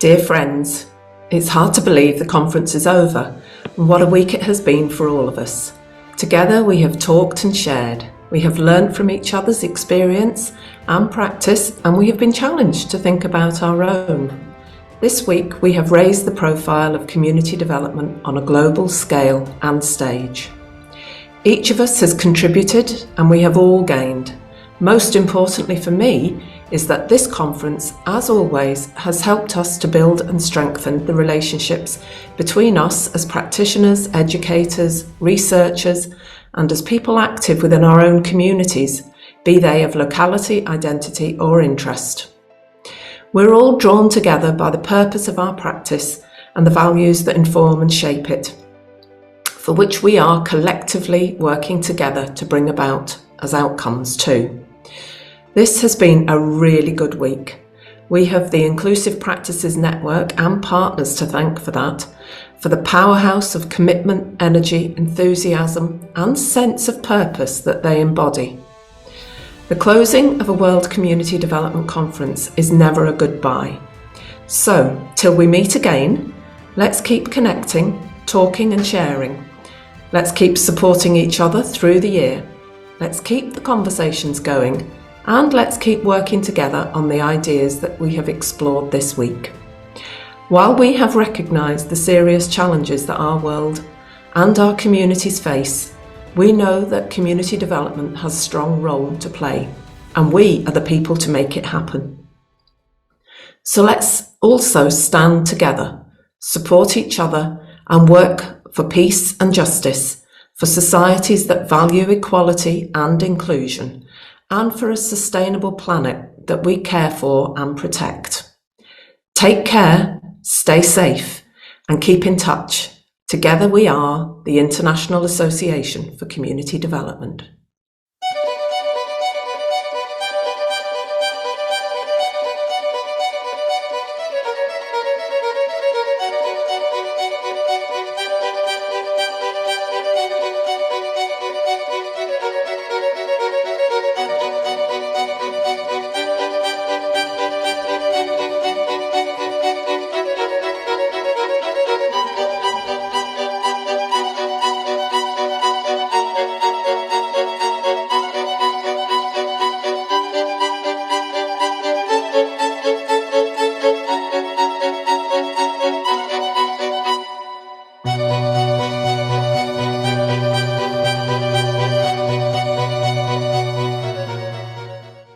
Dear friends, it's hard to believe the conference is over, and what a week it has been for all of us. Together we have talked and shared, we have learnt from each other's experience and practice, and we have been challenged to think about our own. This week we have raised the profile of community development on a global scale and stage. Each of us has contributed and we have all gained. Most importantly for me is that this conference, as always, has helped us to build and strengthen the relationships between us as practitioners, educators, researchers, and as people active within our own communities, be they of locality, identity, or interest. We're all drawn together by the purpose of our practice and the values that inform and shape it, for which we are collectively working together to bring about as outcomes too. This has been a really good week. We have the Inclusive Practices Network and partners to thank for that, for the powerhouse of commitment, energy, enthusiasm and sense of purpose that they embody. The closing of a World Community Development Conference is never a goodbye. So, till we meet again, let's keep connecting, talking and sharing. Let's keep supporting each other through the year. Let's keep the conversations going. And let's keep working together on the ideas that we have explored this week. While we have recognised the serious challenges that our world and our communities face, we know that community development has a strong role to play, and we are the people to make it happen. So let's also stand together, support each other, and work for peace and justice, for societies that value equality and inclusion, and for a sustainable planet that we care for and protect. Take care, stay safe, and keep in touch. Together we are the International Association for Community Development.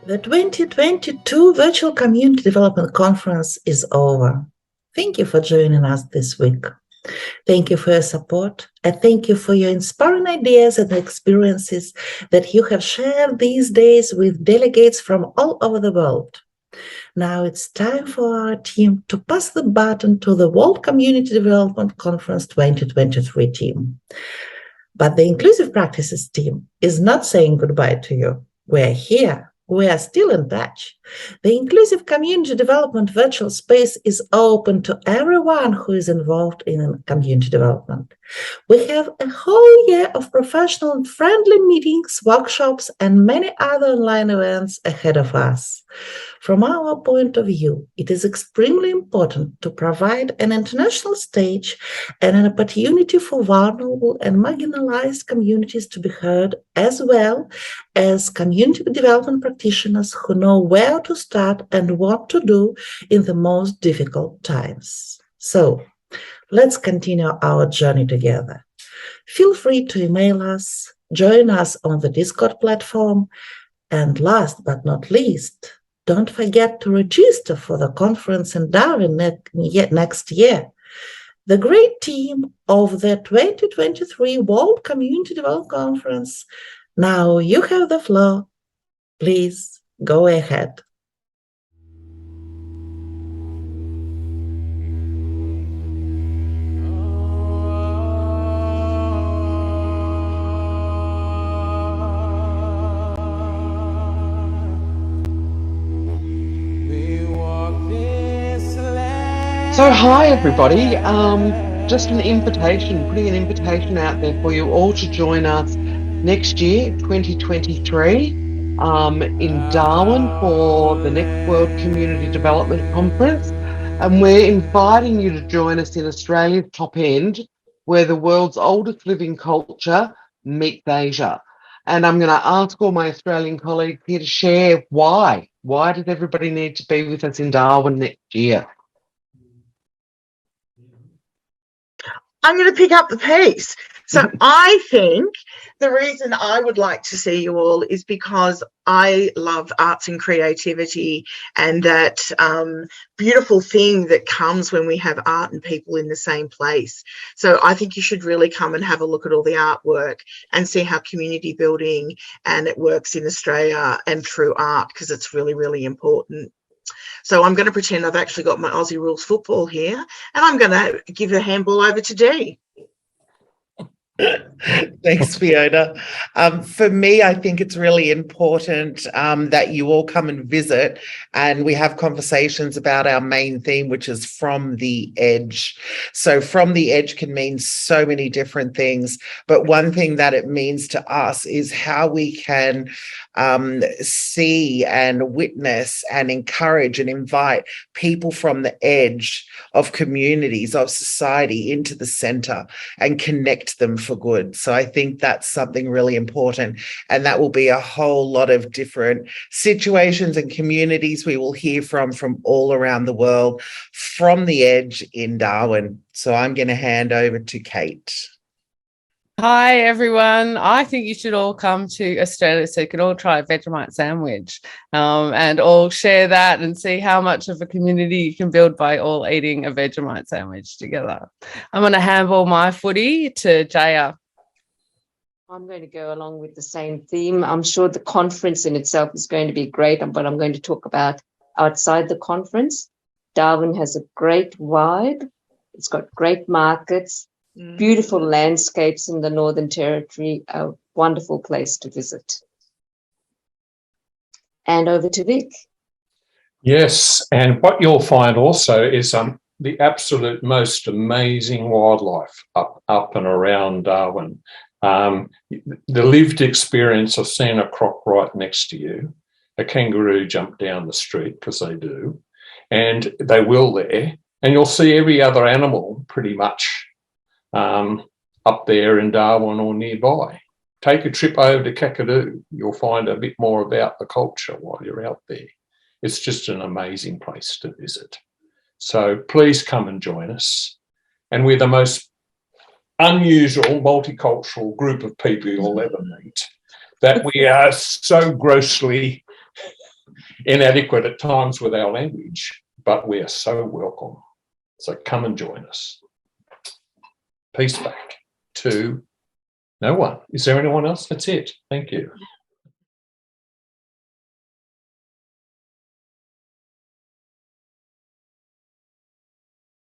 The 2022 Virtual Community Development Conference is over. Thank you for joining us this week. Thank you for your support, and thank you for your inspiring ideas and experiences that you have shared these days with delegates from all over the world. Now it's time for our team to pass the baton to the World Community Development Conference 2023 team. But the Inclusive Practices team is not saying goodbye to you. We're here. We are still in touch. The Inclusive Community Development virtual space is open to everyone who is involved in community development. We have a whole year of professional and friendly meetings, workshops, and many other online events ahead of us. From our point of view, it is extremely important to provide an international stage and an opportunity for vulnerable and marginalized communities to be heard, as well as community development practitioners who know where to start and what to do in the most difficult times. So, let's continue our journey together. Feel free to email us, join us on the Discord platform, and last but not least, don't forget to register for the conference in Darwin next year. The great team of the 2023 World Community Development Conference. Now you have the floor. Please go ahead. So hi everybody, just an invitation, putting an invitation out there for you all to join us next year, 2023, in Darwin for the next World Community Development Conference. And we're inviting you to join us in Australia's top end, where the world's oldest living culture meets Asia. And I'm going to ask all my Australian colleagues here to share why. Why does everybody need to be with us in Darwin next year? I'm going to pick up the pace. So I think the reason I would like to see you all is because I love arts and creativity and that beautiful thing that comes when we have art and people in the same place. So I think you should really come and have a look at all the artwork and see how community building and it works in Australia and through art, because it's really, really important. So I'm going to pretend I've actually got my Aussie Rules football here, and I'm going to give the handball over to Dee. Thanks, Fiona. For me, I think it's really important that you all come and visit and we have conversations about our main theme, which is from the edge. So from the edge can mean so many different things, but one thing that it means to us is how we can see and witness and encourage and invite people from the edge of communities, of society into the center and connect them for good. So I think that's something really important. And that will be a whole lot of different situations and communities we will hear from all around the world from the edge in Darwin. So I'm going to hand over to Kate. Hi, everyone. I think you should all come to Australia so you can all try a Vegemite sandwich and all share that and see how much of a community you can build by all eating a Vegemite sandwich together. I'm going to handball my footy to Jaya. I'm going to go along with the same theme. I'm sure the conference in itself is going to be great, but I'm going to talk about outside the conference. Darwin has a great vibe. It's got great markets. Beautiful landscapes in the Northern Territory, a wonderful place to visit. And over to Vic. Yes, and what you'll find also is the absolute most amazing wildlife up and around Darwin. The lived experience of seeing a croc right next to you, a kangaroo jump down the street, because they do, and they will there, and you'll see every other animal pretty much up there in Darwin or nearby. Take a trip over to Kakadu. You'll find a bit more about the culture while you're out there. It's just an amazing place to visit. So please come and join us. And we're the most unusual multicultural group of people you'll ever meet, that we are so grossly inadequate at times with our language, but we are so welcome. So come and join us. Peace back to no one. Is there anyone else? That's it. Thank you.